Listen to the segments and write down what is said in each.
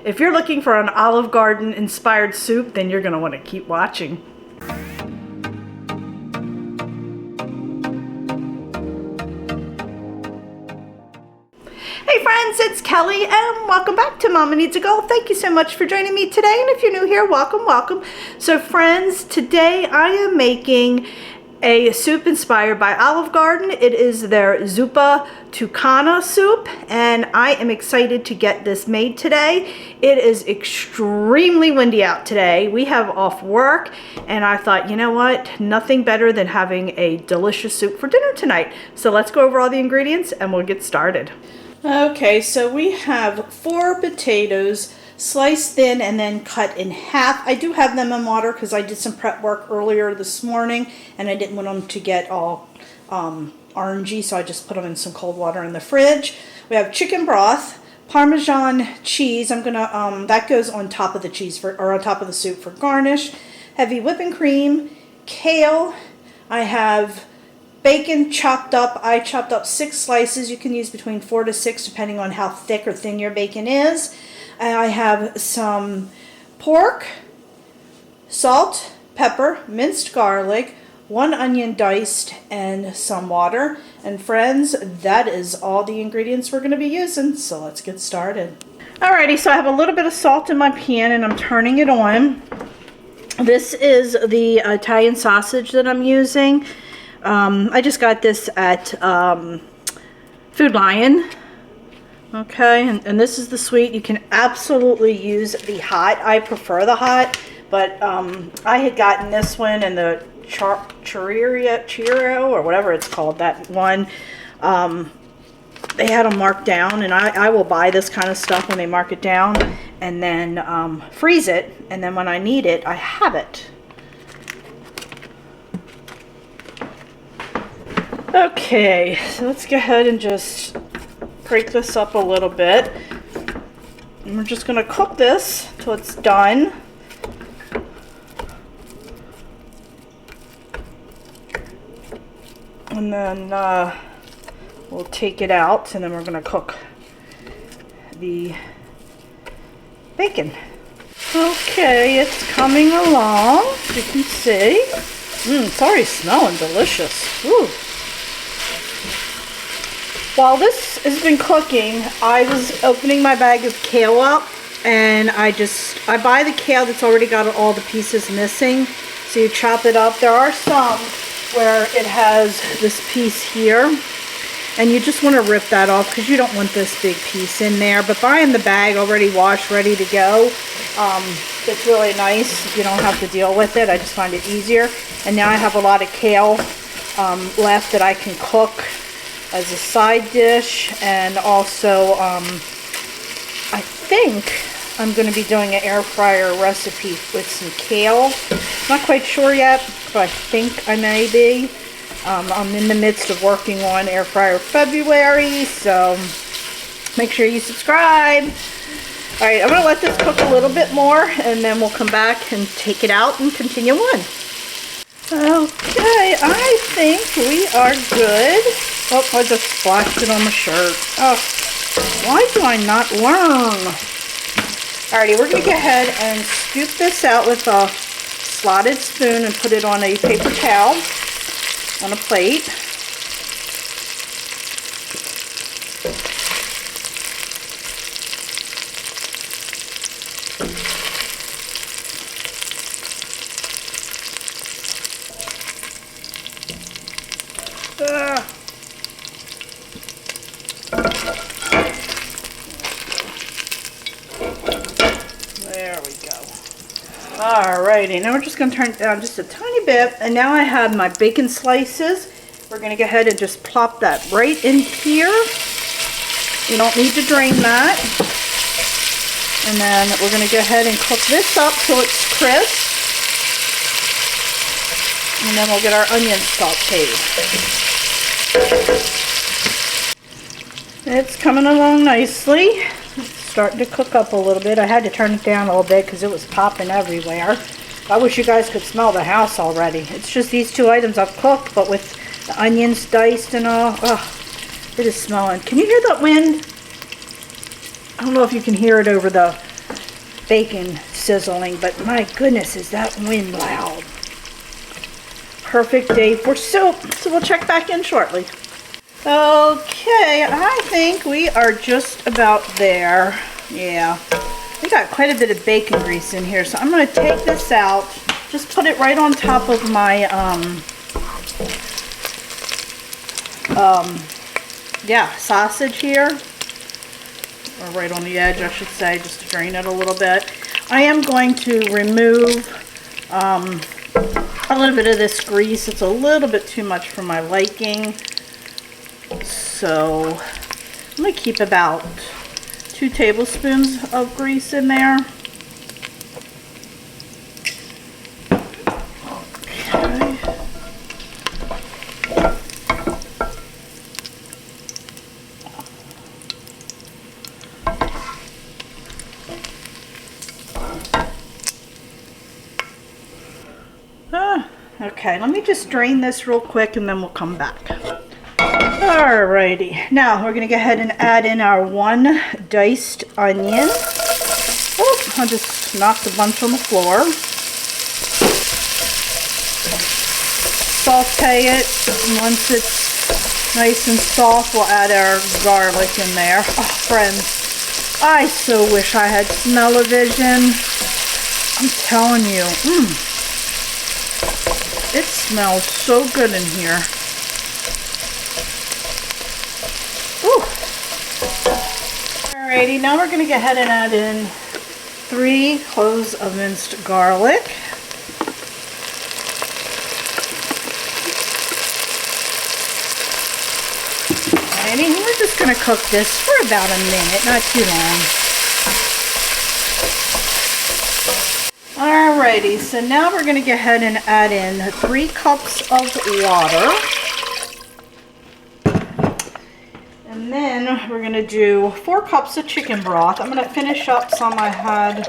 if you're looking for an Olive Garden inspired soup, then you're going to want to keep watching. Hey friends, it's Kelly and welcome back to Mama Needs a Goal. Thank you so much for joining me today, and if you're new here, welcome, welcome. So friends, today I am making a soup inspired by Olive Garden. It is their Zuppa Toscana Soup, and I am excited to get this made today. It is extremely windy out today. We have off work, and I thought, you know what? Nothing better than having a delicious soup for dinner tonight. So let's go over all the ingredients and we'll get started. Okay, so we have 4 potatoes sliced thin and then cut in half. I do have them in water because I did some prep work earlier this morning and I didn't want them to get all orangey, so I just put them in some cold water in the fridge. We have chicken broth, Parmesan cheese. I'm gonna that goes on top of the cheese or on top of the soup for garnish. Heavy whipping cream, kale. I have bacon chopped up. I chopped up 6 slices. You can use between 4 to 6 depending on how thick or thin your bacon is. And I have some pork, salt, pepper, minced garlic, 1 onion diced, and some water. And friends, that is all the ingredients we're going to be using. So let's get started. Alrighty, so I have a little bit of salt in my pan and I'm turning it on. This is the Italian sausage that I'm using. I just got this at Food Lion. Okay, and this is the sweet. You can absolutely use the hot. I prefer the hot, but I had gotten this one and the Churro or whatever it's called, that one. They had them marked down, and I will buy this kind of stuff when they mark it down and then freeze it, and then when I need it, I have it. Okay, so let's go ahead and just break this up a little bit. And we're just going to cook this till it's done. And then we'll take it out, and then we're going to cook the bacon. Okay, it's coming along, as you can see. It's already smelling delicious. Ooh. While this has been cooking, I was opening my bag of kale up, and I buy the kale that's already got all the pieces missing. So you chop it up. There are some where it has this piece here, and you just want to rip that off because you don't want this big piece in there. But buying the bag already washed, ready to go, it's really nice. You don't have to deal with it. I just find it easier. And now I have a lot of kale left that I can cook as a side dish, and also I think I'm going to be doing an air fryer recipe with some kale. Not quite sure yet, but I think I may be. I'm in the midst of working on air fryer February, so make sure you subscribe. Alright, I'm going to let this cook a little bit more, and then we'll come back and take it out and continue on. Okay, I think we are good. Oh, I just splashed it on my shirt. Oh, why do I not learn? Alrighty, we're going to go ahead and scoop this out with a slotted spoon and put it on a paper towel on a plate. There we go. Alrighty, now we're just going to turn it down just a tiny bit, and now I have my bacon slices. We're going to go ahead and just plop that right in here. You don't need to drain that. And then we're going to go ahead and cook this up till it's crisp. And then we'll get our onions sauteed. It's coming along nicely. It's starting to cook up a little bit. I had to turn it down a little bit because it was popping everywhere. I wish you guys could smell the house already. It's just these 2 items I've cooked, but with the onions diced and all. Oh, it is smelling. Can you hear that wind? I don't know if you can hear it over the bacon sizzling, but my goodness, is that wind loud. Perfect day for soup. So we'll check back in shortly. Okay, I think we are just about there. Yeah, we got quite a bit of bacon grease in here, so I'm going to take this out. Just put it right on top of my, sausage here. Or right on the edge, I should say, just to drain it a little bit. I am going to remove a little bit of this grease. It's a little bit too much for my liking. So I'm going to keep about 2 tablespoons of grease in there. Okay, let me just drain this real quick and then we'll come back. Alrighty, now we're going to go ahead and add in our 1 diced onion. Oh, I just knocked a bunch on the floor. Saute it. Once it's nice and soft, we'll add our garlic in there. Oh, friends, I so wish I had smell-o-vision. I'm telling you. It smells so good in here. Ooh. Alrighty, now we're going to go ahead and add in 3 cloves of minced garlic. Alrighty, and we're just going to cook this for about a minute, not too long. Alrighty, so now we're going to go ahead and add in 3 cups of water. And then we're going to do 4 cups of chicken broth. I'm going to finish up some I had.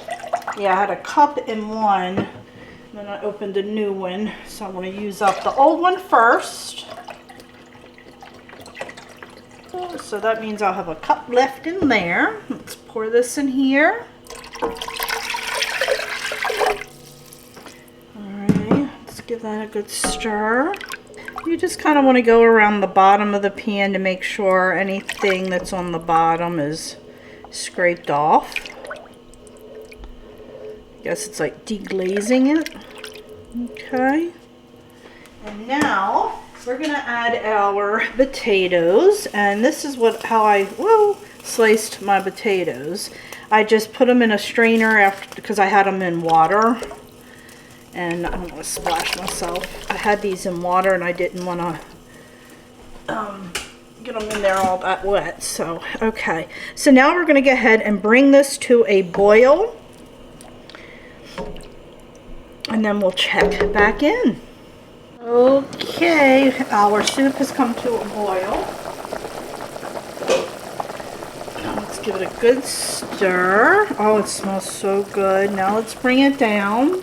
Yeah, I had a cup in one. And then I opened a new one. So I'm going to use up the old one first. So that means I'll have a cup left in there. Let's pour this in here. Give that a good stir. You just kind of want to go around the bottom of the pan to make sure anything that's on the bottom is scraped off. I guess it's like deglazing it. Okay. And now we're going to add our potatoes, and this is how I sliced my potatoes. I just put them in a strainer because I had them in water. And I don't want to splash myself. I had these in water and I didn't want to get them in there all that wet. So, okay. So now we're going to go ahead and bring this to a boil. And then we'll check back in. Okay, our soup has come to a boil. Now let's give it a good stir. Oh, it smells so good. Now let's bring it down.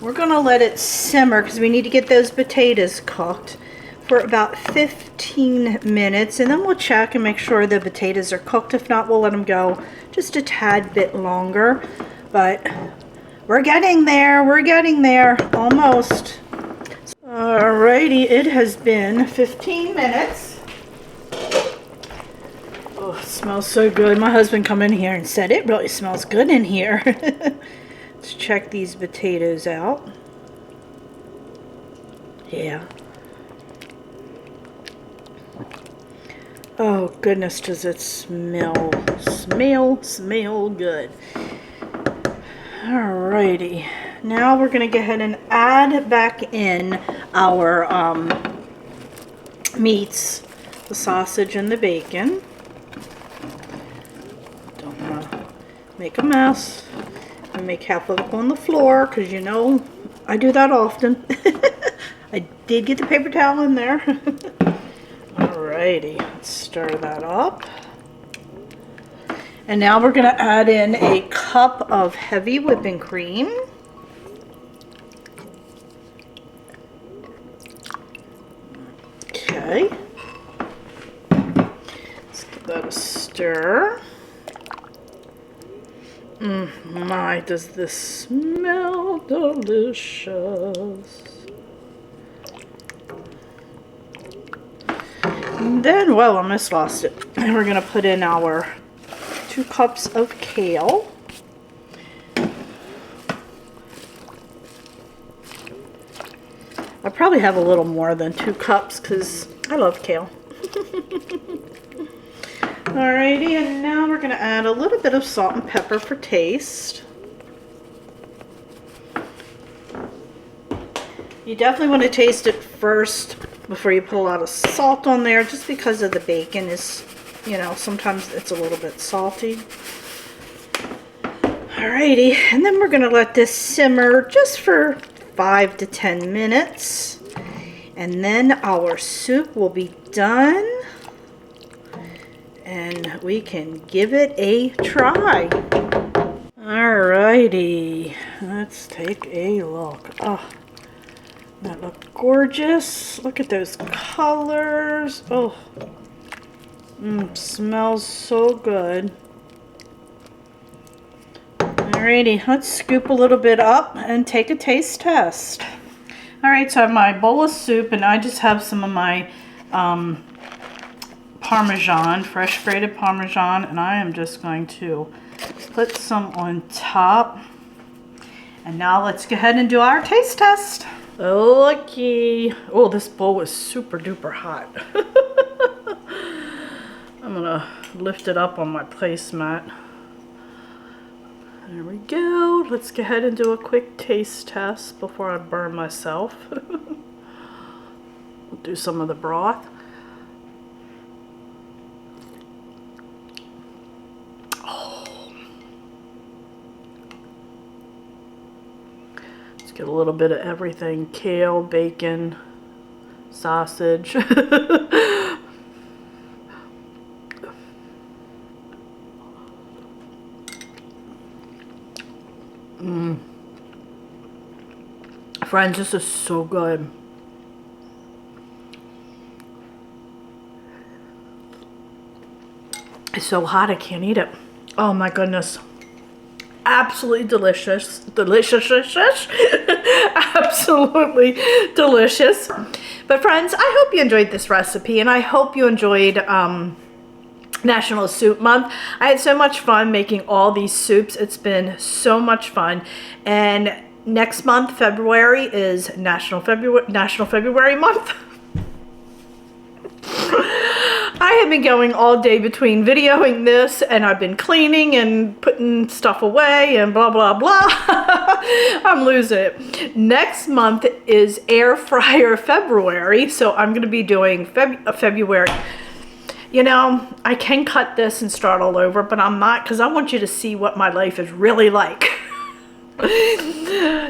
We're going to let it simmer because we need to get those potatoes cooked for about 15 minutes. And then we'll check and make sure the potatoes are cooked. If not, we'll let them go just a tad bit longer. But we're getting there. We're getting there. Almost. Alrighty, it has been 15 minutes. Oh, it smells so good. My husband come in here and said it really smells good in here. Let's check these potatoes out. Yeah. Oh goodness, does it smell good. Alrighty. Now we're going to go ahead and add back in our meats, the sausage and the bacon. Don't want to make a mess. I make half of it on the floor because you know I do that often. I did get the paper towel in there. Alrighty, let's stir that up. And now we're going to add in a cup of heavy whipping cream. Okay. Let's give that a stir. My, does this smell delicious. And then, well, I almost lost it. And we're going to put in our 2 cups of kale. I probably have a little more than 2 cups because I love kale. Alrighty, and now we're going to add a little bit of salt and pepper for taste. You definitely want to taste it first before you put a lot of salt on there, just because of the bacon is, you know, sometimes it's a little bit salty. Alrighty, and then we're going to let this simmer just for 5 to 10 minutes. And then our soup will be done. And we can give it a try. Alrighty, let's take a look. Oh, that looks gorgeous. Look at those colors. Oh, smells so good. Alrighty, let's scoop a little bit up and take a taste test. Alright, so I have my bowl of soup, and I just have some of my Parmesan, fresh grated Parmesan, and I am just going to put some on top. And now let's go ahead and do our taste test. Okay. Oh, this bowl is super duper hot. I'm gonna lift it up on my placemat. There we go. Let's go ahead and do a quick taste test before I burn myself. We'll do some of the broth. Get a little bit of everything: kale, bacon, sausage. Friends, this is so good. It's so hot I can't eat it. Oh my goodness. Absolutely delicious. Delicious. Absolutely delicious. But friends, I hope you enjoyed this recipe, and I hope you enjoyed National Soup Month. I had so much fun making all these soups. It's been so much fun. And next month, February, is National February month. I have been going all day between videoing this, and I've been cleaning and putting stuff away and blah blah blah. I'm losing it. Next month is air fryer February, so I'm going to be doing February. You know, I can cut this and start all over, but I'm not, because I want you to see what my life is really like.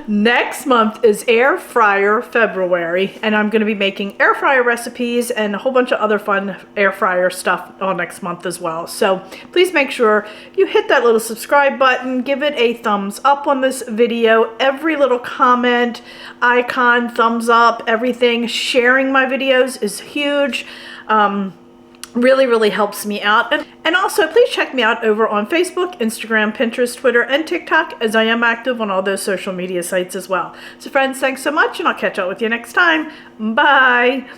Next month is air fryer February, and I'm going to be making air fryer recipes and a whole bunch of other fun air fryer stuff all next month as well. So please make sure you hit that little subscribe button, give it a thumbs up on this video. Every little comment, icon, thumbs up, everything. Sharing my videos is huge. Really helps me out. And also, please check me out over on Facebook, Instagram, Pinterest, Twitter, and TikTok, as I am active on all those social media sites as well. So friends, thanks so much, and I'll catch up with you next time. Bye.